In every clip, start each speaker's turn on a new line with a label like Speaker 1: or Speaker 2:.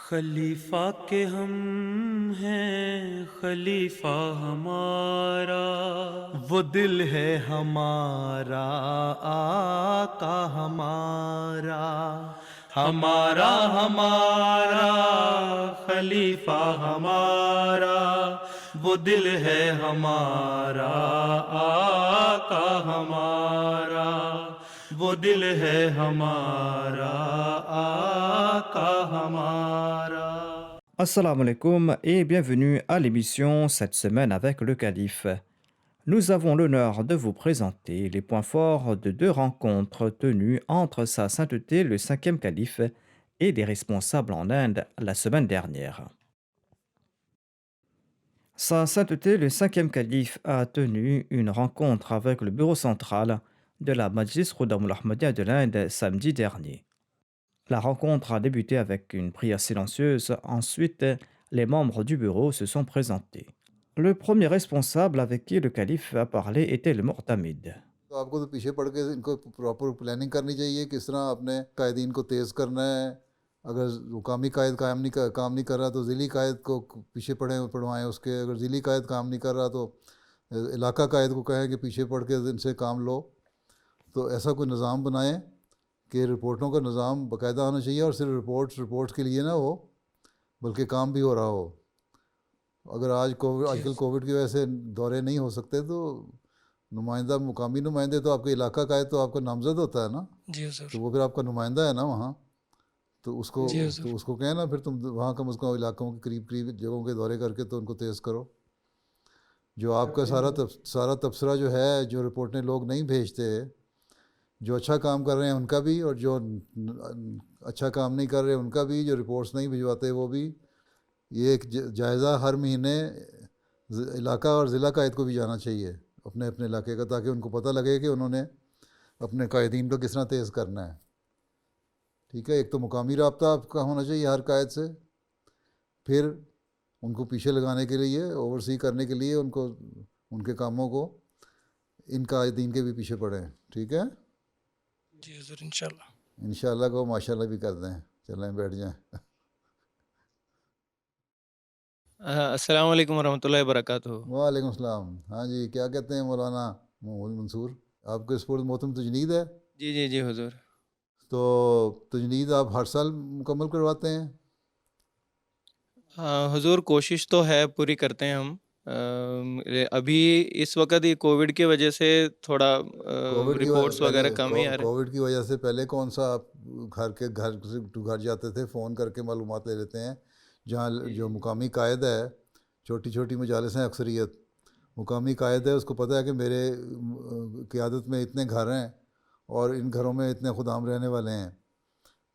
Speaker 1: خلیفہ کے ہم ہیں خلیفہ ہمارا، وہ دل ہے ہمارا آقا ہمارا، ہمارا ہمارا خلیفہ ہمارا، وہ دل ہے ہمارا آقا ہمارا، وہ دل ہے ہمارا آقا ہمارا۔
Speaker 2: Assalamu alaikum et bienvenue à l'émission cette semaine avec le calife. Nous avons l'honneur de vous présenter les points forts de deux rencontres tenues entre Sa Sainteté le 5e calife et des responsables en Inde la semaine dernière. Sa Sainteté le 5e calife a tenu une rencontre avec le bureau central de la Majlis Khudamul Ahmadiyya de l'Inde samedi dernier. La rencontre a débuté avec une prière silencieuse. Ensuite, les membres du bureau se sont présentés. Le premier responsable avec qui le calife a parlé était le Mu'tamid.
Speaker 3: تو آپ کو تو پیچھے پڑ کے ان کو proper planning کرنی چاہیے، کس طرح اپنے قائدین کو تیز کرنا ہے۔ اگر مقامی قائد کام نہیں کر رہا تو ضلعی قائد کو پیچھے پڑھوائیں اس کے، اگر ضلعی قائد کام نہیں کر رہا تو علاقہ قائد کو کہیں کہ پیچھے پڑھ کے ان سے کام لو۔ تو ایسا کوئی نظام بنائیں کہ رپورٹوں کا نظام باقاعدہ ہونا چاہیے، اور صرف رپورٹس کے لیے نہ ہو بلکہ کام بھی ہو رہا ہو۔ اگر آج کل کووڈ کی وجہ سے دورے نہیں ہو سکتے تو مقامی نمائندے تو آپ کے علاقہ قائد تو آپ کا نامزد ہوتا ہے نا، تو وہ پھر آپ کا نمائندہ ہے نا وہاں، تو اس کو کہیں نا پھر تم وہاں کم از کم علاقوں کے قریب جگہوں کے دورے کر کے تو ان کو تیز کرو۔ جو آپ کا سارا تبصرہ جو ہے، جو رپورٹیں لوگ نہیں بھیجتے، جو اچھا کام کر رہے ہیں ان کا بھی، اور جو اچھا کام نہیں کر رہے ان کا بھی، جو رپورٹس نہیں بھجواتے وہ بھی، یہ ایک جائزہ ہر مہینے علاقہ اور ضلع قائد کو بھی جانا چاہیے اپنے علاقے کا، تاکہ ان کو پتہ لگے کہ انہوں نے اپنے قائدین کو کس طرح تیز کرنا ہے۔ ٹھیک ہے، ایک تو مقامی رابطہ آپ کا ہونا چاہیے ہر قائد سے، پھر ان کو پیچھے لگانے کے لیے، اوورسی کرنے کے لیے ان کے کاموں کو ان قائدین کے بھی پیچھے پڑیں۔ ٹھیک ہے
Speaker 4: جی حضور، انشاءاللہ۔
Speaker 3: انشاءاللہ کو ماشاءاللہ بھی کر دیں، چلیں بیٹھ جائیں۔
Speaker 4: السلام علیکم ورحمۃ اللہ وبرکاتہ۔
Speaker 3: وعلیکم السلام۔ ہاں جی، کیا کہتے ہیں مولانا محمد منصور؟ آپ کے اسپورٹ محتم تجنید ہے؟
Speaker 4: جی جی جی حضور۔
Speaker 3: تو تجنید آپ ہر سال مکمل کرواتے ہیں؟
Speaker 4: حضور کوشش تو ہے، پوری کرتے ہیں ہم۔ ابھی اس وقت یہ کووڈ کی وجہ سے تھوڑا رپورٹس وغیرہ کم ہی آ رہے ہیں۔
Speaker 3: کووڈ کی وجہ سے پہلے کون سا آپ گھر جاتے تھے، فون کر کے معلومات لے لیتے ہیں؟ جہاں جو مقامی قائد ہے، چھوٹی چھوٹی مجالس ہیں اکثریت، مقامی قائد ہے، اس کو پتہ ہے کہ میرے قیادت میں اتنے گھر ہیں اور ان گھروں میں اتنے خدام رہنے والے ہیں،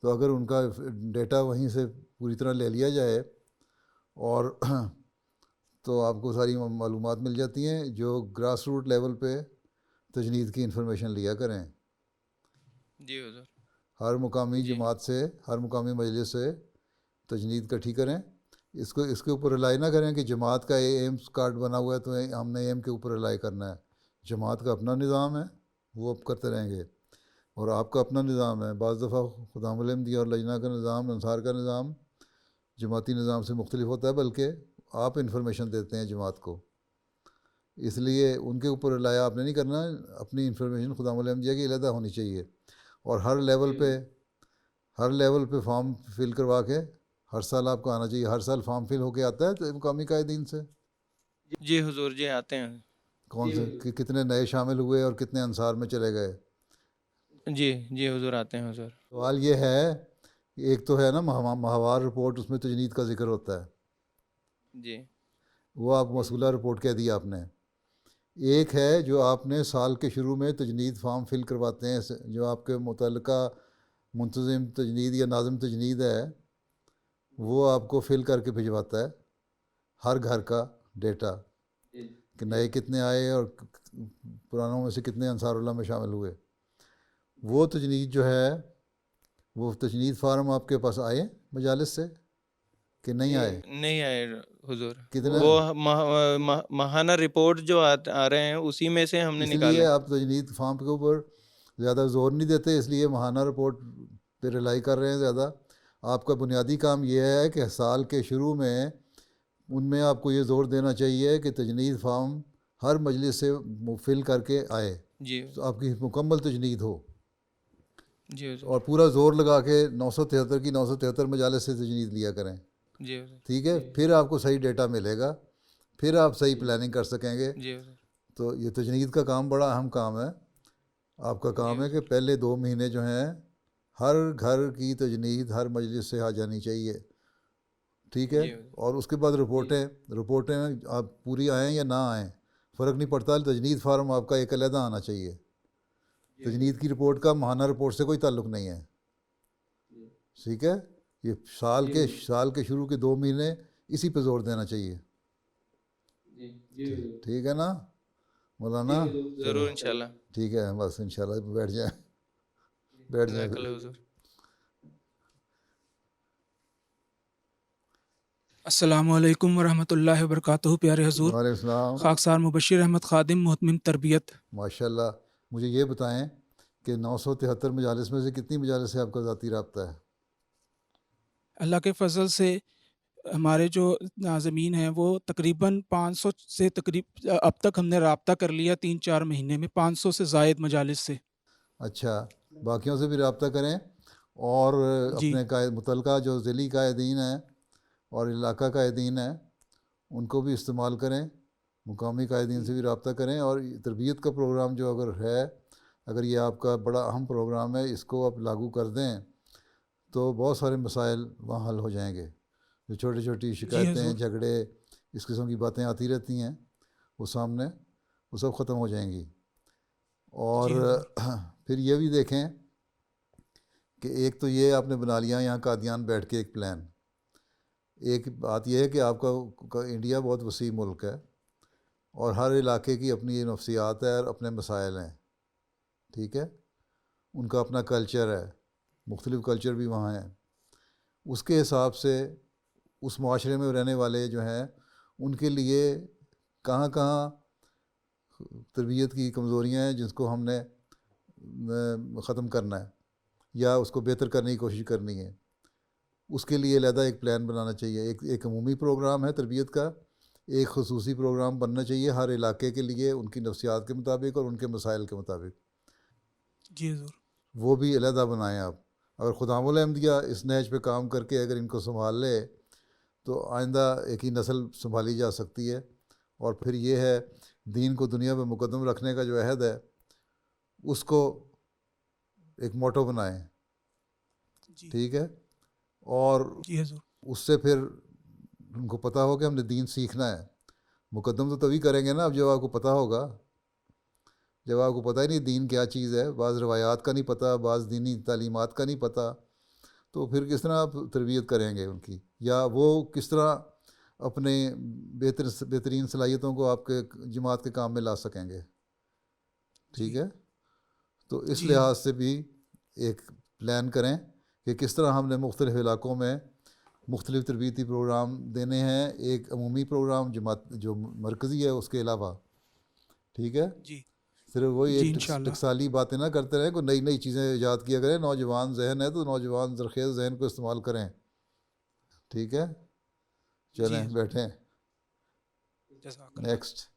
Speaker 3: تو اگر ان کا ڈیٹا وہیں سے پوری طرح لے لیا جائے اور تو آپ کو ساری معلومات مل جاتی ہیں۔ جو گراس روٹ لیول پہ تجنید کی انفارمیشن لیا کریں،
Speaker 4: جی حضور۔
Speaker 3: ہر مقامی جماعت سے، ہر مقامی مجلس سے تجنید اکٹھی کریں۔ اس کے اوپر رلائی نہ کریں کہ جماعت کا ایمز کارڈ بنا ہوا ہے تو ہم نے ایم کے اوپر رلائی کرنا ہے۔ جماعت کا اپنا نظام ہے، وہ اب کرتے رہیں گے، اور آپ کا اپنا نظام ہے۔ بعض دفعہ خدام الحمدیہ اور لجنہ کا نظام، انصار کا نظام جماعتی نظام سے مختلف ہوتا ہے، بلکہ آپ انفارمیشن دیتے ہیں جماعت کو، اس لیے ان کے اوپر رلایا آپ نے نہیں کرنا۔ اپنی انفارمیشن خدام الحمدیہ کی علیحدہ ہونی چاہیے، اور ہر لیول پہ فارم فل کروا کے ہر سال آپ کو آنا چاہیے۔ ہر سال فارم فل ہو کے آتا ہے تو مقامی قائدین سے؟
Speaker 4: جی حضور، جی آتے ہیں۔
Speaker 3: کون سے کتنے نئے شامل ہوئے اور کتنے انصار میں چلے گئے؟
Speaker 4: جی جی حضور، آتے ہیں حضور۔
Speaker 3: سوال یہ ہے کہ ایک تو ہے نا ماہوار رپورٹ، اس میں تجنید کا ذکر ہوتا ہے،
Speaker 4: جی
Speaker 3: وہ آپ مسئولہ رپورٹ کہہ دیا آپ نے۔ ایک ہے جو آپ نے سال کے شروع میں تجنید فارم فل کرواتے ہیں، جو آپ کے متعلقہ منتظم تجنید یا ناظم تجنید ہے، وہ آپ کو فل کر کے بھجواتا ہے ہر گھر کا ڈیٹا، کہ نئے کتنے آئے اور پرانوں میں سے کتنے انصار اللہ میں شامل ہوئے۔ وہ تجنید جو ہے، وہ تجنید فارم آپ کے پاس آئے مجالس سے کہ نہیں آئے؟
Speaker 4: نہیں آئے حضور،
Speaker 3: کتنے؟
Speaker 4: وہ ماہانہ رپورٹ جو آ رہے ہیں اسی میں سے ہم نے
Speaker 3: اس
Speaker 4: نکالے۔
Speaker 3: لیے آپ تجنید فارم کے اوپر زیادہ زور نہیں دیتے، اس لیے ماہانہ رپورٹ پہ رلائی کر رہے ہیں زیادہ، آپ کا بنیادی کام یہ ہے کہ سال کے شروع میں ان میں آپ کو یہ زور دینا چاہیے کہ تجنید فارم ہر مجلس سے فل کر کے آئے،
Speaker 4: جی
Speaker 3: تو آپ کی مکمل تجنید ہو،
Speaker 4: جی حضور،
Speaker 3: اور پورا زور لگا کے 973 کی 973 مجالس سے تجنید لیا کریں،
Speaker 4: جی حضور،
Speaker 3: ٹھیک ہے؟ پھر آپ کو صحیح ڈیٹا ملے گا، پھر آپ صحیح پلاننگ کر سکیں گے۔
Speaker 4: جی حضور،
Speaker 3: تو یہ تجنید کا کام بڑا اہم کام ہے۔ آپ کا کام ہے کہ پہلے 2 مہینے جو ہیں ہر گھر کی تجنید ہر مجلس سے آ جانی چاہیے، ٹھیک ہے؟
Speaker 4: جی حضور،
Speaker 3: اور اس کے بعد رپورٹیں آپ پوری آئیں یا نہ آئیں فرق نہیں پڑتا، تجنید فارم آپ کا ایک علیحدہ آنا چاہیے۔ تجنید کی رپورٹ کا ماہانہ رپورٹ سے کوئی تعلق نہیں ہے، ٹھیک ہے؟ یہ سال کے شروع کے 2 مہینے اسی پہ زور دینا چاہیے، ٹھیک ہے نا مولانا؟
Speaker 4: ضرور انشاءاللہ،
Speaker 3: ٹھیک ہے، بس انشاءاللہ بیٹھ جائیں
Speaker 4: جزاک
Speaker 3: پھر۔
Speaker 4: اللہ حضور۔
Speaker 5: السلام علیکم ورحمۃ اللہ وبرکاتہ۔ پیارے حضور،
Speaker 3: وعلیکم السلام۔
Speaker 5: خاکسار مبشر احمد خادم، محتمم تربیت۔
Speaker 3: ماشاء اللہ، مجھے یہ بتائیں کہ 973 مجالس میں سے کتنی مجالس سے آپ کا ذاتی رابطہ ہے؟
Speaker 5: اللہ کے فضل سے ہمارے جو ناظمین ہیں وہ تقریباً 500 سے اب تک ہم نے رابطہ کر لیا 3-4 مہینے میں 500 سے زائد مجالس سے۔
Speaker 3: اچھا، باقیوں سے بھی رابطہ کریں، اور
Speaker 5: جی
Speaker 3: اپنے متعلقہ جو ذیلی قائدین ہیں اور علاقہ قائدین ہیں ان کو بھی استعمال کریں، مقامی قائدین سے بھی رابطہ کریں، اور تربیت کا پروگرام جو اگر یہ آپ کا بڑا اہم پروگرام ہے، اس کو آپ لاگو کر دیں تو بہت سارے مسائل وہاں حل ہو جائیں گے۔ جو چھوٹی چھوٹی شکایتیں،
Speaker 5: حضور،
Speaker 3: جھگڑے، اس قسم کی باتیں آتی رہتی ہیں، وہ سامنے وہ سب ختم ہو جائیں گی۔ اور
Speaker 5: جی حضور،
Speaker 3: پھر یہ بھی دیکھیں کہ ایک تو یہ آپ نے بنا لیا یہاں قادیان بیٹھ کے ایک پلان۔ ایک بات یہ ہے کہ آپ کا انڈیا بہت وسیع ملک ہے، اور ہر علاقے کی اپنی نفسیات ہے اور اپنے مسائل ہیں، ٹھیک ہے؟ ان کا اپنا کلچر ہے، مختلف کلچر بھی وہاں ہیں۔ اس کے حساب سے اس معاشرے میں رہنے والے جو ہیں ان کے لیے کہاں کہاں تربیت کی کمزوریاں ہیں جس کو ہم نے ختم کرنا ہے یا اس کو بہتر کرنے کی کوشش کرنی ہے، اس کے لیے علیحدہ ایک پلان بنانا چاہیے۔ ایک عمومی پروگرام ہے تربیت کا، ایک خصوصی پروگرام بننا چاہیے ہر علاقے کے لیے، ان کی نفسیات کے مطابق اور ان کے مسائل کے مطابق،
Speaker 5: جی حضور،
Speaker 3: وہ بھی علیحدہ بنائیں آپ۔ اگر خدام الحمدیہ اس نہج پہ کام کر کے اگر ان کو سنبھال لے تو آئندہ ایک ہی نسل سنبھالی جا سکتی ہے۔ اور پھر یہ ہے دین کو دنیا میں مقدم رکھنے کا جو عہد ہے اس کو ایک موٹو بنائیں،
Speaker 5: جی
Speaker 3: ٹھیک ہے؟ اور
Speaker 5: جی حضور،
Speaker 3: اس سے پھر ان کو پتہ ہو کہ ہم نے دین سیکھنا ہے۔ مقدم تو تبھی کریں گے نا اب جب آپ کو پتہ ہوگا، جب آپ کو پتہ ہی نہیں دین کیا چیز ہے، بعض روایات کا نہیں پتہ، بعض دینی تعلیمات کا نہیں پتہ، تو پھر کس طرح آپ تربیت کریں گے ان کی، یا وہ کس طرح اپنے بہترین صلاحیتوں کو آپ کے جماعت کے کام میں لا سکیں گے، ٹھیک ہے؟ تو اس
Speaker 5: جی
Speaker 3: لحاظ سے بھی ایک پلان کریں کہ کس طرح ہم نے مختلف علاقوں میں مختلف تربیتی پروگرام دینے ہیں، ایک عمومی پروگرام جماعت جو مرکزی ہے اس کے علاوہ، ٹھیک ہے؟
Speaker 5: جی
Speaker 3: صرف وہی
Speaker 5: جی
Speaker 3: ایک
Speaker 5: انشاءاللہ،
Speaker 3: ٹکسالی باتیں نہ کرتے رہیں، کوئی نئی نئی چیزیں ایجاد کیا کریں۔ نوجوان ذہن ہے تو نوجوان زرخیز ذہن کو استعمال کریں، ٹھیک ہے؟
Speaker 5: جی
Speaker 3: چلیں
Speaker 5: حضور،
Speaker 3: بیٹھیں،
Speaker 5: جزاک اللہ۔
Speaker 3: نیکسٹ۔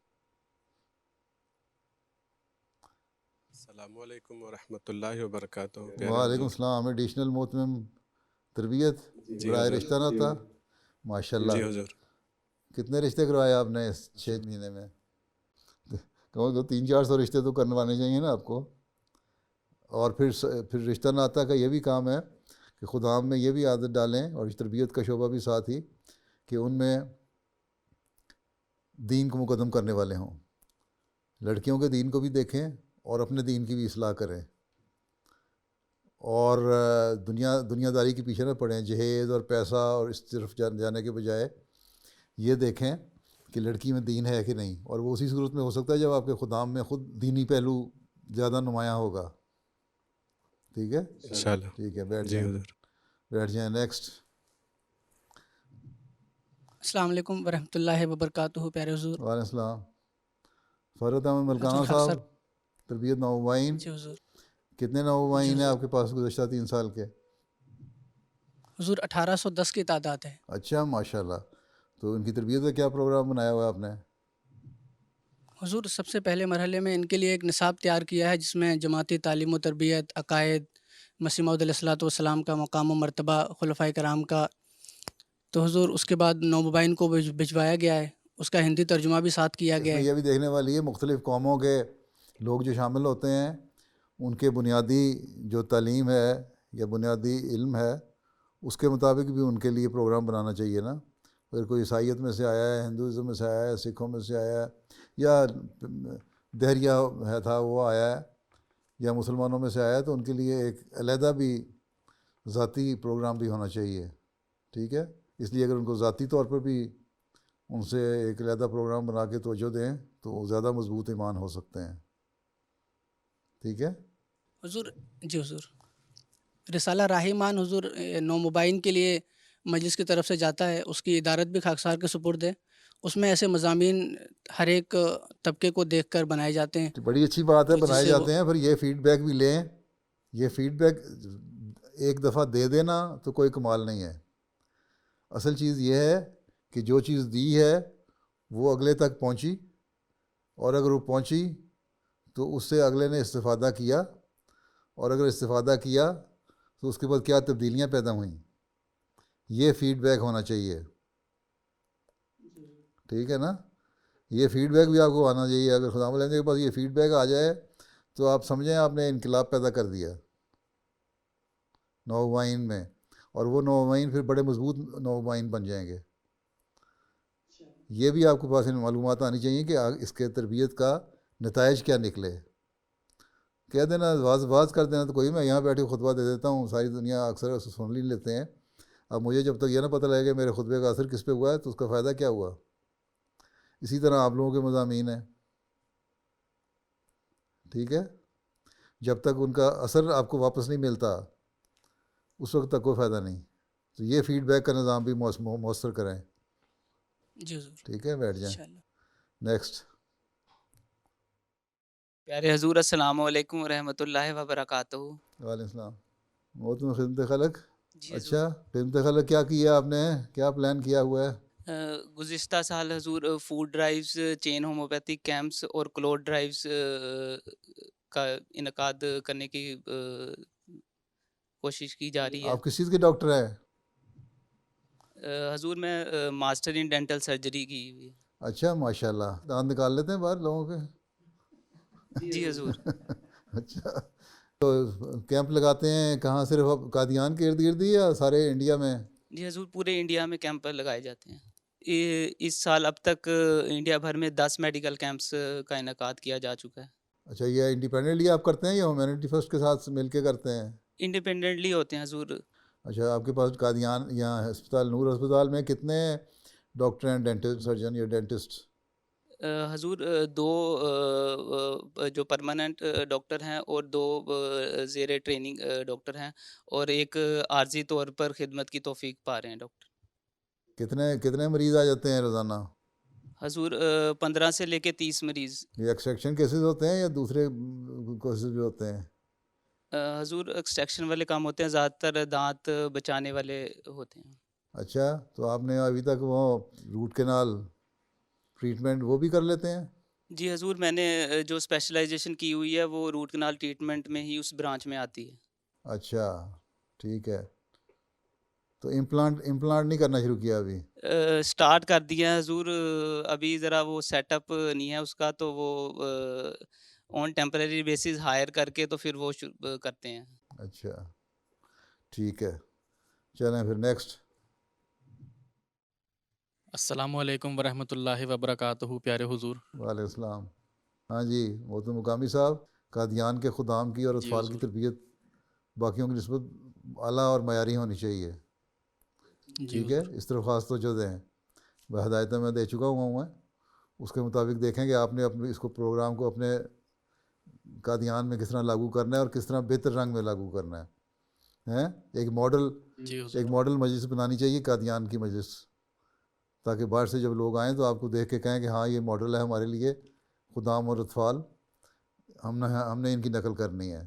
Speaker 6: السلام علیکم ورحمۃ اللہ وبرکاتہ۔ پیارے
Speaker 3: وعلیکم
Speaker 6: حضور،
Speaker 3: السلام، ایڈیشنل محتمم تربیت،
Speaker 6: جی
Speaker 3: برائے
Speaker 6: حضور،
Speaker 3: رشتہ ناتا، ماشاء اللہ۔
Speaker 6: جی حضور،
Speaker 3: کتنے رشتے کروائے آپ نے اس 6 مہینے میں؟ کہو تو 300-400 رشتے تو کروانے چاہیے نا آپ کو۔ اور پھر رشتہ ناتا کا یہ بھی کام ہے کہ خدام میں یہ بھی عادت ڈالیں، اور تربیت کا شعبہ بھی ساتھ ہی، کہ ان میں دین کو مقدم کرنے والے ہوں۔ لڑکیوں کے دین کو بھی دیکھیں اور اپنے دین کی بھی اصلاح کریں، اور دنیا داری کے پیچھے نہ پڑیں، جہیز اور پیسہ اور اس طرف جانے کے بجائے یہ دیکھیں کہ لڑکی میں دین ہے کہ نہیں، اور وہ اسی صورت میں ہو سکتا ہے جب آپ کے خدام میں خود دینی پہلو زیادہ نمایاں ہوگا، ٹھیک ہے؟
Speaker 6: انشاءاللہ،
Speaker 3: ٹھیک ہے، بیٹھ
Speaker 6: جی
Speaker 3: جائیں،
Speaker 6: حضور۔
Speaker 3: بیٹھ جائیں، نیکسٹ۔
Speaker 7: السلام علیکم ورحمۃ اللہ وبرکاتہ۔ پیارے حضور،
Speaker 3: وعلیکم السلام۔ فرحت احمد ملکانہ
Speaker 7: حضور
Speaker 3: صاحب،
Speaker 7: خاکسار،
Speaker 3: تربیت نومبائن،
Speaker 7: جی حضور،
Speaker 3: کتنے
Speaker 7: جی
Speaker 3: نومبائن ہیں
Speaker 7: حضور،
Speaker 3: آپ کے پاس گزشتہ 3 سال کے؟
Speaker 7: حضور 1810 کی تعداد ہے۔
Speaker 3: اچھا ماشاءاللہ. تو ان کی تربیت کا کیا پروگرام بنایا ہوا ہے آپ نے؟
Speaker 7: حضور سب سے پہلے مرحلے میں ان کے لیے ایک نصاب تیار کیا ہے، جس میں جماعتی تعلیم و تربیت، عقائد، مسیح موعود علیہ الصلوۃ والسلام کا مقام و مرتبہ، خلفائے کرام کا. تو حضور اس کے بعد نومبائن کو بھجوایا گیا ہے، اس کا ہندی ترجمہ بھی ساتھ کیا
Speaker 3: اس
Speaker 7: گیا
Speaker 3: میں
Speaker 7: ہے.
Speaker 3: یہ بھی دیکھنے والی ہے مختلف قوموں کے لوگ جو شامل ہوتے ہیں، ان کے بنیادی جو تعلیم ہے یا بنیادی علم ہے اس کے مطابق بھی ان کے لیے پروگرام بنانا چاہیے نا. اگر کوئی عیسائیت میں سے آیا ہے، ہندوازم میں سے آیا ہے، سکھوں میں سے آیا ہے، یا دہریہ ہے تھا وہ آیا ہے، یا مسلمانوں میں سے آیا ہے، تو ان کے لیے ایک علیحدہ بھی ذاتی پروگرام بھی ہونا چاہیے. ٹھیک ہے. اس لیے اگر ان کو ذاتی طور پر بھی ان سے ایک علیحدہ پروگرام بنا کے توجہ دیں تو وہ زیادہ مضبوط ایمان ہو سکتے ہیں. ٹھیک ہے.
Speaker 7: حضور جی حضور رسالہ راہیمان حضور نومبائن کے لیے مجلس کی طرف سے جاتا ہے، اس کی ادارت بھی خاکسار کے سپرد ہے. اس میں ایسے مضامین ہر ایک طبقے کو دیکھ کر بنائے جاتے ہیں.
Speaker 3: تو بڑی اچھی بات ہے،
Speaker 7: تو جس
Speaker 3: بنائے
Speaker 7: سے وہ
Speaker 3: جاتے ہیں. پھر یہ فیڈ بیک بھی لیں. یہ فیڈ بیک ایک دفعہ دے دینا تو کوئی کمال نہیں ہے. اصل چیز یہ ہے کہ جو چیز دی ہے وہ اگلے تک پہنچی، اور اگر وہ پہنچی تو اس سے اگلے نے استفادہ کیا، اور اگر استفادہ کیا تو اس کے بعد کیا تبدیلیاں پیدا ہوئیں. یہ فیڈ بیک ہونا چاہیے. ٹھیک ہے نا. یہ فیڈ بیک بھی آپ کو آنا چاہیے. اگر خدا ملند کے پاس یہ فیڈ بیک آ جائے تو آپ سمجھیں آپ نے انقلاب پیدا کر دیا نومبائن میں، اور وہ نومبائن پھر بڑے مضبوط نومبائن بن جائیں گے. یہ بھی آپ کے پاس ان معلومات آنی چاہیے کہ اس کے تربیت کا نتائج کیا نکلے. کہہ دینا واز کر دینا تو کوئی، میں یہاں بیٹھے خطبہ دے دیتا ہوں، ساری دنیا اکثر سن لی لیتے ہیں. اب مجھے جب تک یہ نہ پتہ لگے کہ میرے خطبے کا اثر کس پہ ہوا ہے تو اس کا فائدہ کیا ہوا. اسی طرح آپ لوگوں کے مضامین ہیں. ٹھیک ہے. جب تک ان کا اثر آپ کو واپس نہیں ملتا اس وقت تک کوئی فائدہ نہیں. تو یہ فیڈ بیک کا نظام بھی مؤثر کریں.
Speaker 7: جی حضور
Speaker 3: ٹھیک ہے. بیٹھ جائیں.
Speaker 7: انشاءاللہ.
Speaker 3: نیکسٹ.
Speaker 8: پیارے حضور السلام علیکم ورحمۃ اللہ وبرکاتہ.
Speaker 3: وعلیکم السلام. وہ تم خدمت خلق.
Speaker 8: جی حضور.
Speaker 3: اچھا، خدمت خلق کیا کیا آپ نے، کیا پلان کیا ہوا ہے؟
Speaker 8: گزشتہ سال حضور فوڈ ڈرائیوز، چین ہومیوپیتھک کیمپس اور کلوتھ ڈرائیوز کا انعقاد کرنے کی کوشش کی جا رہی ہے.
Speaker 3: آپ کس چیز کے ڈاکٹر ہیں؟
Speaker 8: حضور میں ماسٹر ان ڈینٹل سرجری کی ہوئی ہے.
Speaker 3: اچھا ماشاء اللہ. دانت نکال لیتے ہیں باہر لوگوں کے؟
Speaker 8: جی حضور.
Speaker 3: اچھا. تو کیمپ لگاتے ہیں کہاں، صرف قادیان کے ارد گرد ہی یا سارے انڈیا میں؟
Speaker 8: جی حضور پورے انڈیا میں کیمپ لگائے جاتے ہیں. اس سال اب تک انڈیا بھر میں 10 میڈیکل کیمپس کا انعقاد کیا جا چکا ہے.
Speaker 3: اچھا، یہ انڈیپینڈنٹلی آپ کرتے ہیں یا ہیومینٹی فرسٹ کے ساتھ مل کے کرتے ہیں؟
Speaker 8: انڈیپینڈنٹلی ہوتے ہیں حضور.
Speaker 3: اچھا. آپ کے پاس قادیان یہاں ہسپتال نور ہسپتال میں کتنے ڈاکٹر ہیں، ڈینٹل سرجن یا ڈینٹسٹ؟
Speaker 8: حضور 2 جو پرماننٹ ڈاکٹر ہیں اور 2 زیر ٹریننگ ڈاکٹر ہیں، اور ایک عارضی طور پر خدمت کی توفیق پا رہے ہیں ڈاکٹر.
Speaker 3: کتنے مریض آ جاتے ہیں روزانہ؟
Speaker 8: حضور 15 سے لے کے 30 مریض.
Speaker 3: یہ ایکسٹریکشن کیسز ہوتے ہیں یا دوسرے کیسز بھی ہوتے ہیں؟
Speaker 8: حضور ایکسٹریکشن والے کام ہوتے ہیں، زیادہ تر دانت بچانے والے ہوتے ہیں.
Speaker 3: اچھا. تو آپ نے ابھی تک وہ روٹ کینال ٹریٹمنٹ وہ بھی کر لیتے ہیں؟
Speaker 8: جی حضور میں نے جو اسپیشلائزیشن کی ہوئی ہے وہ روٹ کنال ٹریٹمنٹ میں ہی اس برانچ میں آتی ہے.
Speaker 3: اچھا ٹھیک ہے. تو امپلانٹ نہیں کرنا شروع کیا ابھی؟
Speaker 8: سٹارٹ کر دیا ہے حضور. ابھی ذرا وہ سیٹ اپ نہیں ہے اس کا، تو وہ آن ٹیمپریری بیسس ہائر کر کے تو پھر وہ کرتے ہیں.
Speaker 3: اچھا ٹھیک ہے. چلیں پھر نیکسٹ.
Speaker 9: السلام علیکم ورحمۃ اللہ وبرکاتہ. پیارے حضور.
Speaker 3: وعلیکم السلام. ہاں جی. وہ تو مقامی صاحب قادیان کے خدام کی اور
Speaker 9: جی
Speaker 3: اطفال کی
Speaker 9: حضور.
Speaker 3: تربیت باقیوں کی نسبت اعلیٰ اور معیاری ہونی چاہیے.
Speaker 9: جی
Speaker 3: ٹھیک ہے.
Speaker 9: حضور.
Speaker 3: اس طرف خاص توجہ دیں. ہدایتیں میں دے چکا ہوں میں، اس کے مطابق دیکھیں کہ آپ نے اپنے اس کو پروگرام کو اپنے قادیان میں کس طرح لاگو کرنا ہے اور کس طرح بہتر رنگ میں لاگو کرنا ہے. ایک
Speaker 9: جی حضور.
Speaker 3: ماڈل مجلس بنانی چاہیے قادیان کی مجلس، تاکہ باہر سے جب لوگ آئیں تو آپ کو دیکھ کے کہیں کہ ہاں یہ ماڈل ہے ہمارے لیے، خدام اور اطفال ہم نے ان کی نقل کرنی ہے.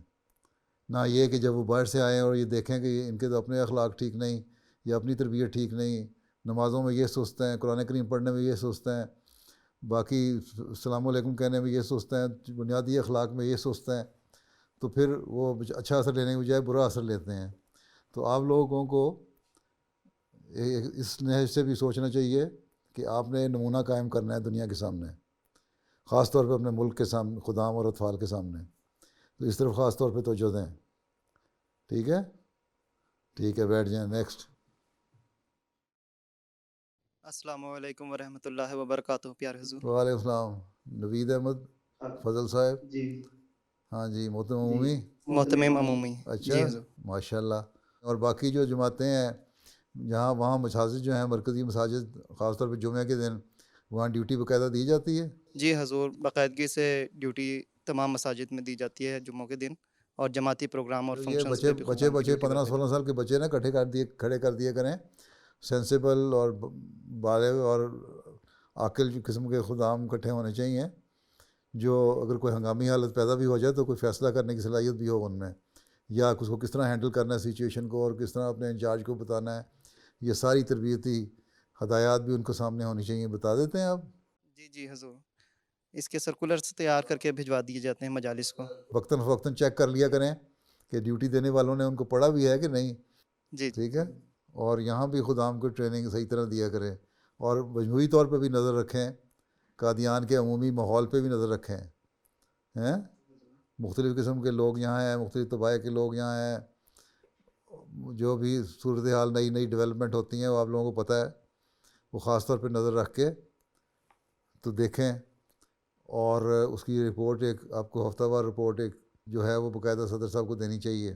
Speaker 3: نہ یہ کہ جب وہ باہر سے آئیں اور یہ دیکھیں کہ ان کے تو اپنے اخلاق ٹھیک نہیں، یا اپنی تربیت ٹھیک نہیں، نمازوں میں یہ سست ہیں، قرآن کریم پڑھنے میں یہ سست ہیں، باقی السلام علیکم کہنے میں یہ سست ہیں، بنیادی اخلاق میں یہ سست ہیں، تو پھر وہ اچھا اثر لینے کے بجائے برا اثر لیتے ہیں۔ تو آپ لوگوں کو اس نہج سے بھی سوچنا چاہیے کہ آپ نے نمونہ قائم کرنا ہے دنیا کے سامنے، خاص طور پہ اپنے ملک کے سامنے، خدام اور اطفال کے سامنے، تو اس طرف خاص طور پہ توجہ دیں۔ ٹھیک ہے، ٹھیک ہے، بیٹھ جائیں۔ نیکسٹ۔
Speaker 10: السلام علیکم ورحمۃ اللہ وبرکاتہ پیارے حضور۔
Speaker 3: وعلیکم السلام۔ نوید احمد فضل صاحب۔
Speaker 10: جی
Speaker 3: ہاں جی، محترم عمومی۔
Speaker 10: محتمم عمومی۔
Speaker 3: اچھا،
Speaker 10: جی حضور۔
Speaker 3: ماشاء اللہ۔ اور باقی جو جماعتیں ہیں جہاں وہاں مساجد جو ہیں، مرکزی مساجد، خاص طور پہ جمعہ کے دن وہاں ڈیوٹی باقاعدہ دی جاتی ہے؟
Speaker 10: جی حضور، باقاعدگی سے ڈیوٹی تمام مساجد میں دی جاتی ہے جمعوں کے دن، اور جماعتی پروگرام اور
Speaker 3: یہ
Speaker 10: فنکشنز پہ بھی
Speaker 3: بچے
Speaker 10: خدام کی ڈیوٹی
Speaker 3: 15-16 سال کے بچے نا کھڑے کر دیا کریں، سینسیبل اور بالغ اور عاقل قسم کے خدام اکٹھے ہونے چاہیے، جو اگر کوئی ہنگامی حالت پیدا بھی ہو جائے تو کوئی فیصلہ کرنے کی صلاحیت بھی ہو ان میں، یا اس کو کس طرح ہینڈل کرنا ہے سچویشن کو، اور کس طرح اپنے انچارج کو بتانا ہے، یہ ساری تربیتی ہدایات بھی ان کو سامنے ہونی چاہیے۔ بتا دیتے ہیں آپ؟
Speaker 10: جی جی حضور، اس کے سرکولرز تیار کر کے بھجوا دیے جاتے ہیں مجالس کو۔
Speaker 3: وقتاً فوقتاً چیک کر لیا کریں کہ ڈیوٹی دینے والوں نے ان کو پڑھا بھی ہے کہ نہیں۔
Speaker 10: جی
Speaker 3: ٹھیک ہے، اور یہاں بھی خدام کو ٹریننگ صحیح طرح دیا کریں، اور مجموعی طور پہ بھی نظر رکھیں، قادیان کے عمومی ماحول پہ بھی نظر رکھیں ہیں۔ مختلف قسم کے لوگ یہاں ہیں، مختلف طبائع کے لوگ یہاں ہیں، جو بھی صورتحال نئی ڈیولپمنٹ ہوتی ہیں وہ آپ لوگوں کو پتہ ہے، وہ خاص طور پہ نظر رکھ کے تو دیکھیں، اور اس کی رپورٹ ایک آپ کو ہفتہ وار رپورٹ ایک جو ہے وہ باقاعدہ صدر صاحب کو دینی چاہیے۔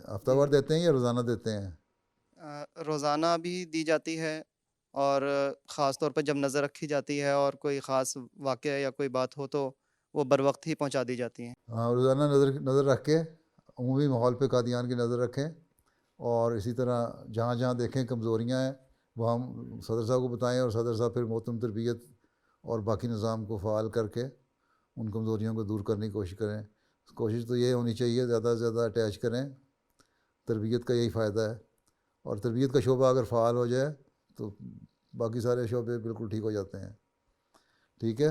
Speaker 3: ہفتہ وار دیتے ہیں یا روزانہ دیتے ہیں؟
Speaker 10: روزانہ بھی دی جاتی ہے، اور خاص طور پہ جب نظر رکھی جاتی ہے اور کوئی خاص واقعہ یا کوئی بات ہو تو وہ بر وقت ہی پہنچا دی جاتی ہیں۔
Speaker 3: ہاں، روزانہ نظر رکھ کے عمومی ماحول پہ قادیان کی نظر رکھیں، اور اسی طرح جہاں جہاں دیکھیں کمزوریاں ہیں وہ ہم صدر صاحب کو بتائیں، اور صدر صاحب پھر محتم تربیت اور باقی نظام کو فعال کر کے ان کمزوریوں کو دور کرنے کی کوشش کریں۔ کوشش تو یہ ہونی چاہیے زیادہ سے زیادہ اٹیچ کریں، تربیت کا یہی فائدہ ہے، اور تربیت کا شعبہ اگر فعال ہو جائے تو باقی سارے شعبے بالکل ٹھیک ہو جاتے ہیں۔ ٹھیک ہے،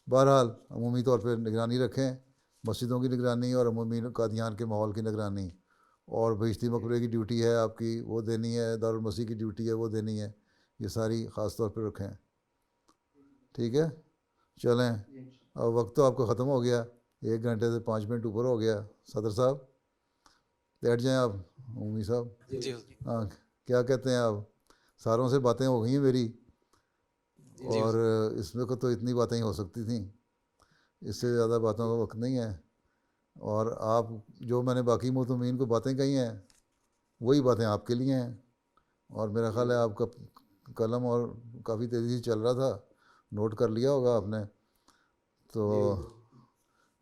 Speaker 3: بہرحال عمومی طور پہ نگرانی رکھیں، مسجدوں کی نگرانی اور عمومی قادیان کے ماحول کی نگرانی، اور بہشتی مقبرے کی ڈیوٹی ہے آپ کی وہ دینی ہے، دارالمسیح کی ڈیوٹی ہے وہ دینی ہے، یہ ساری خاص طور پہ رکھیں۔ ٹھیک ہے، چلیں، اب وقت تو آپ کا ختم ہو گیا، 1 گھنٹے سے 5 منٹ اوپر ہو گیا۔ صدر صاحب بیٹھ جائیں آپ، عمومی صاحب۔
Speaker 9: جی
Speaker 3: ہاں، کیا کہتے ہیں آپ؟ ساروں سے باتیں ہو گئی ہیں میری، اور اس میں تو اتنی باتیں ہی ہو سکتی تھیں، اس سے زیادہ باتوں کا وقت نہیں ہے، اور آپ جو میں نے باقی محتمین کو باتیں کہی ہیں وہی باتیں آپ کے لیے ہیں، اور میرا خیال ہے آپ کا قلم اور کافی تیزی سے چل رہا تھا، نوٹ کر لیا ہوگا آپ نے، تو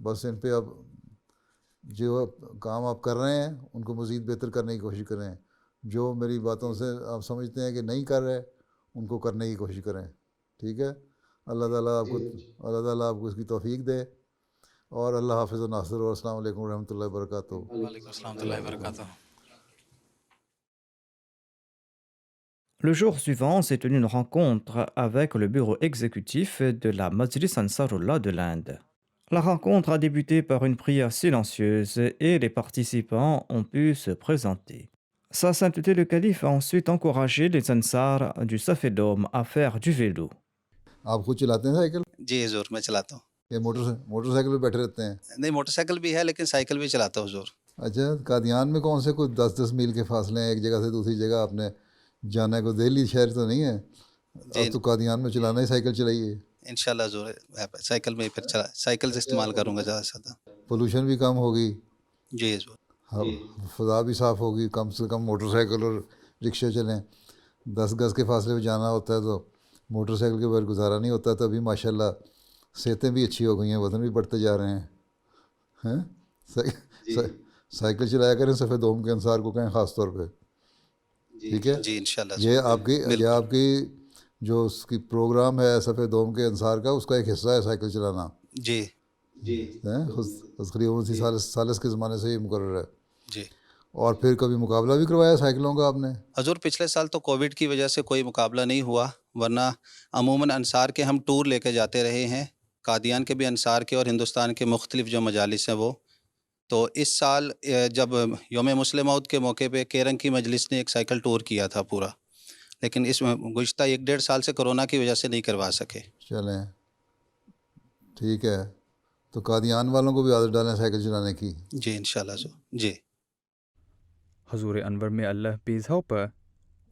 Speaker 3: بس ان پہ اب جو کام آپ کر رہے ہیں ان کو مزید بہتر کرنے کی کوشش کریں، جو میری باتوں سے آپ سمجھتے ہیں کہ نہیں کر رہے ان کو کرنے کی کوشش کریں۔ ٹھیک ہے، اللہ تعالیٰ آپ کو اس کی توفیق دے، اور اللہ حافظ و ناصر، اور السلام علیکم ورحمۃ اللہ وبرکاتہ۔
Speaker 9: وعلیکم السلام ورحمۃ اللہ وبرکاتہ۔
Speaker 2: Le jour suivant s'est tenue une rencontre avec le bureau exécutif de la Majlis Ansarullah de l'Inde. La rencontre a débuté par une prière silencieuse et les participants ont pu se présenter. Sa sainteté le calife a ensuite encouragé les Ansar du Safedom à faire du vélo.
Speaker 3: آپ خود چلاتے ہیں cycle
Speaker 11: جی حضور، میں چلاتا ہوں۔
Speaker 3: یا motor cycle پہ بیٹھے رہتے ہیں؟
Speaker 11: نہیں، موٹر سائیکل بھی ہے لیکن سائیکل بھی چلاتا ہوں حضور۔
Speaker 3: اچھا، قادیان میں کون سے کوئی 10 میل کے فاصلے ہیں ایک جگہ سے دوسری جگہ آپ نے جانا ہے؟ کوئی دہلی شہر تو نہیں ہے؟ اب تو قادیان میں چلانا ہی سائیکل چلائیے۔
Speaker 11: انشاءاللہ حضور، سائیکل میں پھر سائیکل سے استعمال کروں گا زیادہ سے زیادہ۔
Speaker 3: پولوشن بھی کم ہوگی،
Speaker 11: جی حضور۔
Speaker 3: فضا بھی صاف ہوگی، کم سے کم موٹر سائیکل اور رکشے چلیں۔ 10 گز کے فاصلے پہ جانا ہوتا ہے تو موٹر سائیکل کے بغیر گزارا نہیں ہوتا، تبھی ماشاءاللہ صحتیں بھی اچھی ہو گئی ہیں، وزن بھی بڑھتے جا رہے ہیں۔ سائیکل چلایا کریں، سفید دوم کے انصار کو کہیں خاص طور پہ، ٹھیک ہے؟
Speaker 11: جی انشاءاللہ۔
Speaker 3: یہ آپ کی جو اس کی پروگرام ہے سفید دوم کے انصار کا، اس کا ایک حصہ ہے سائیکل چلانا۔
Speaker 11: جی
Speaker 3: خلیفہ مسیح ثالث کے زمانے سے یہ مقرر ہے۔
Speaker 11: جی۔
Speaker 3: اور پھر کبھی مقابلہ بھی کروایا سائیکلوں کا آپ نے؟
Speaker 11: حضور پچھلے سال تو کووڈ کی وجہ سے کوئی مقابلہ نہیں ہوا، ورنہ عموماً انصار کے ہم ٹور لے کے جاتے رہے ہیں، قادیان کے بھی انصار کے اور ہندوستان کے مختلف جو مجالس ہیں وہ. تو اس سال جب یوم مسلم عود کے موقع پہ کیرنگ کی مجلس نے ایک سائیکل ٹور کیا تھا پورا، لیکن اس میں گزشتہ 1-1.5 سال سے کرونا کی وجہ سے نہیں کروا سکے.
Speaker 3: چلیں ٹھیک ہے، تو قادیان والوں کو بھی عادت ڈالیں سائیکل چلانے کی.
Speaker 11: جی انشاءاللہ حضور. جی.
Speaker 12: Hazur Anwar, may Allah be his helper,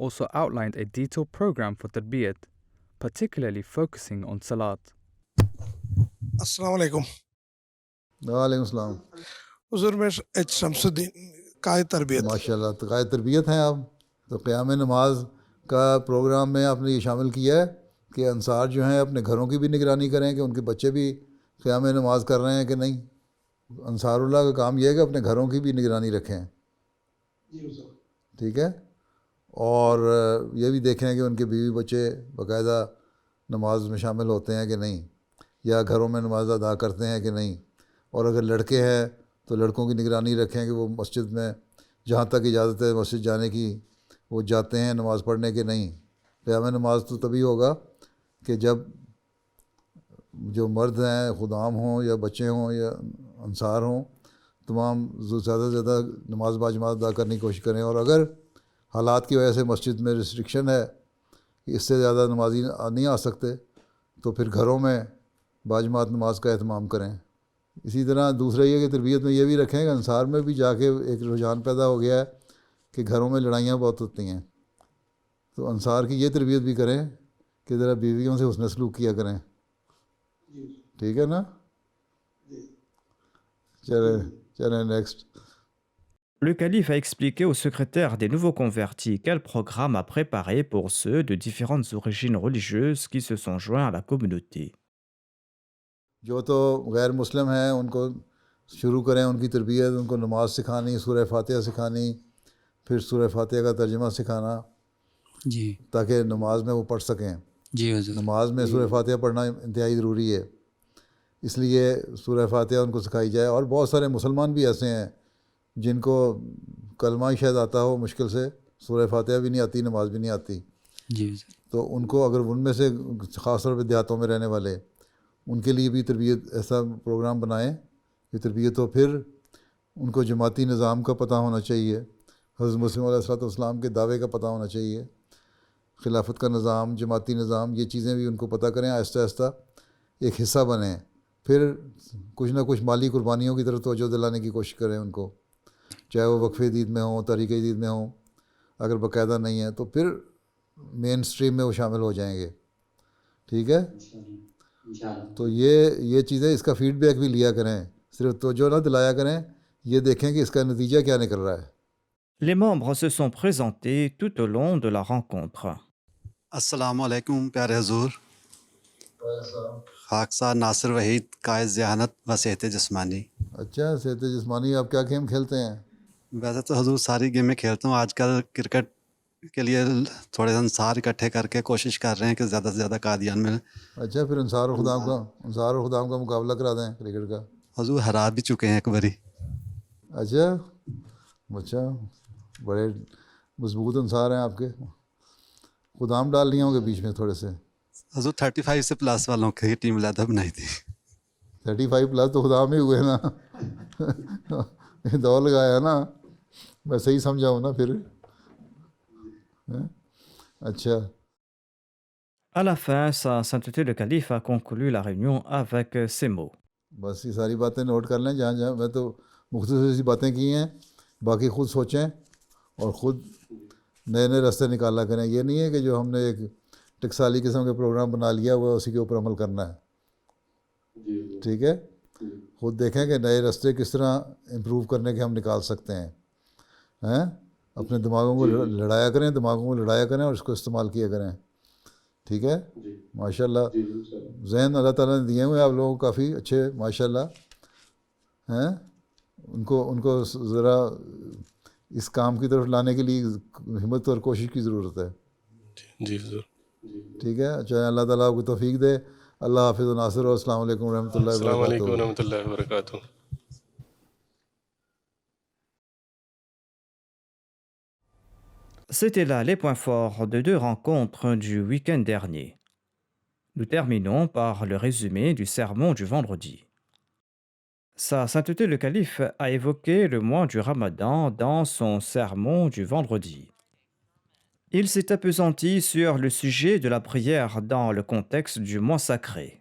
Speaker 12: also outlined a detailed program for tarbiyat, particularly focusing on salat.
Speaker 13: السلام علیکم.
Speaker 3: وعلیکم السلام.
Speaker 13: حضور میں ایچ شمس الدین قائد تربیت.
Speaker 3: ماشاء اللہ، تو قائد تربیت ہیں آپ. تو قیام نماز کا پروگرام میں آپ نے یہ شامل کیا ہے کہ انصار جو ہیں اپنے گھروں کی بھی نگرانی کریں کہ ان کے بچے بھی قیام نماز کر رہے ہیں کہ نہیں. انصار اللہ کا کام یہ ہے کہ اپنے گھروں کی بھی نگرانی رکھیں. ٹھیک ہے، اور یہ بھی دیکھیں کہ ان کے بیوی بچے باقاعدہ نماز میں شامل ہوتے ہیں کہ نہیں، یا گھروں میں نماز ادا کرتے ہیں کہ نہیں. اور اگر لڑکے ہیں تو لڑکوں کی نگرانی رکھیں کہ وہ مسجد میں جہاں تک اجازت ہے مسجد جانے کی وہ جاتے ہیں نماز پڑھنے کے نہیں. قیام نماز تو تبھی ہوگا کہ جب جو مرد ہیں خدام ہوں یا بچے ہوں یا انصار ہوں تمام زیادہ سے زیادہ نماز باجماعت ادا کرنے کی کوشش کریں. اور اگر حالات کی وجہ سے مسجد میں ریسٹرکشن ہے کہ اس سے زیادہ نمازی نہیں آ سکتے تو پھر گھروں میں باجماعت نماز کا اہتمام کریں. اسی طرح دوسرا یہ کہ تربیت میں یہ بھی رکھیں کہ انصار میں بھی جا کے ایک رجحان پیدا ہو گیا ہے کہ گھروں میں لڑائیاں بہت ہوتی ہیں، تو انصار کی یہ تربیت بھی کریں کہ ذرا بیویوں سے حسن سلوک کیا کریں. ٹھیک ہے نا؟ چلیں next.
Speaker 2: Le calife a expliqué au secrétaire des nouveaux convertis quel programme a préparé pour ceux de différentes origines religieuses qui se sont joints à la communauté.
Speaker 3: جو تو غیر مسلم ہیں ان کو شروع کریں ان کی تربیت، ان کو نماز سکھانی، سورہ فاتحہ سکھانی، پھر سورہ فاتحہ کا ترجمہ سکھانا
Speaker 14: جی
Speaker 3: تاکہ نماز میں وہ پڑھ سکیں.
Speaker 14: جی حضور.
Speaker 3: نماز میں سورہ فاتحہ پڑھنا انتہائی ضروری ہے، اس لیے سورہ فاتحہ ان کو سکھائی جائے. اور بہت سارے مسلمان بھی ایسے ہیں جن کو کلمہ ہی شاید آتا ہو مشکل سے، سورہ فاتحہ بھی نہیں آتی، نماز بھی نہیں آتی.
Speaker 14: جی حضور.
Speaker 3: تو ان کو اگر ان میں سے خاص طور پہ دیہاتوں میں رہنے والے ان کے لیے بھی تربیت ایسا پروگرام بنائیں کہ تربیت ہو. پھر ان کو جماعتی نظام کا پتہ ہونا چاہیے، حضرت مسلم علیہ السلام کے دعوے کا پتہ ہونا چاہیے، خلافت کا نظام، جماعتی نظام، یہ چیزیں بھی ان کو پتہ کریں. آہستہ آہستہ ایک حصہ بنیں. پھر کچھ نہ کچھ مالی قربانیوں کی طرف توجہ دلانے کی کوشش کریں ان کو، چاہے وہ وقف جدید میں ہوں، تحریک جدید میں ہوں. اگر باقاعدہ نہیں ہے تو پھر مین اسٹریم میں وہ شامل ہو جائیں گے. ٹھیک ہے، تو یہ چیزیں اس کا فیڈ بیک بھی لیا کریں، صرف توجہ نہ دلایا کریں، یہ دیکھیں کہ اس کا نتیجہ کیا نکل رہا ہے.
Speaker 2: Les membres se sont présentés tout au long de la rencontre.
Speaker 15: السلام علیکم پیارے حضور. خاکسار ناصر وحید، قائد ذہانت و صحت جسمانی.
Speaker 3: اچھا، صحت جسمانی آپ کیا گیم کھیلتے ہیں؟
Speaker 15: ویسے تو حضور ساری گیمیں کھیلتا ہوں، آج کل کرکٹ کے لیے تھوڑے انصار اکٹھے کر کے کوشش کر رہے ہیں کہ زیادہ سے زیادہ قادیان میں.
Speaker 3: اچھا، پھر انصار اور خدام کا مقابلہ کرا دیں کرکٹ کا.
Speaker 15: حضور ہرا بھی چکے ہیں ایک باری.
Speaker 3: اچھا بڑے مضبوط انصار ہیں آپ کے. خدام ڈال لیے ہوں گے بیچ میں تھوڑے سے.
Speaker 15: حضور 35 سے پلس والوں کی ٹیم علیحدہ بنائی تھی.
Speaker 3: 35 پلس تو خدام ہی ہوئے نا. دوڑ لگایا نا، میں صحیح سمجھا ہوں نا پھر. اچھا.
Speaker 2: À la fin, Sa Sainteté le Calife a conclu la réunion avec ces mots.
Speaker 3: بس یہ ساری باتیں نوٹ کر لیں، جہاں میں تو مختصر سی باتیں کی ہیں، باقی خود سوچیں اور خود نئے نئے راستے نکالا کریں. یہ نہیں ہے کہ جو ہم نے ایک ٹکسالی قسم کا پروگرام بنا لیا ہوا ہے اسی کے اوپر عمل کرنا ہے. ٹھیک ہے، خود دیکھیں کہ نئے راستے کس طرح امپروو کرنے کے ہم نکال سکتے ہیں. اپنے دماغوں کو لڑایا کریں اور اس کو استعمال کیا کریں. ٹھیک ہے، ماشاء اللہ ذہن اللہ تعالیٰ نے دیے ہوئے آپ لوگوں کو کافی اچھے ماشاء اللہ ہیں. ان کو ذرا اس کام کی طرف لانے کے لیے ہمت اور کوشش کی ضرورت ہے.
Speaker 6: جی حضور.
Speaker 3: ٹھیک ہے، اچھا، اللہ تعالیٰ آپ کو توفیق دے. اللہ حافظ و ناصر. السلام علیکم ورحمۃ اللہ وبرکاتہ.
Speaker 6: السلام علیکم ورحمۃ اللہ وبرکاتہ.
Speaker 2: C'était là les points forts de deux rencontres du week-end dernier. Nous terminons par le résumé du sermon du vendredi. Sa sainteté le calife a évoqué le mois du Ramadan dans son sermon du vendredi. Il s'est appesanti sur le sujet de la prière dans le contexte du mois sacré.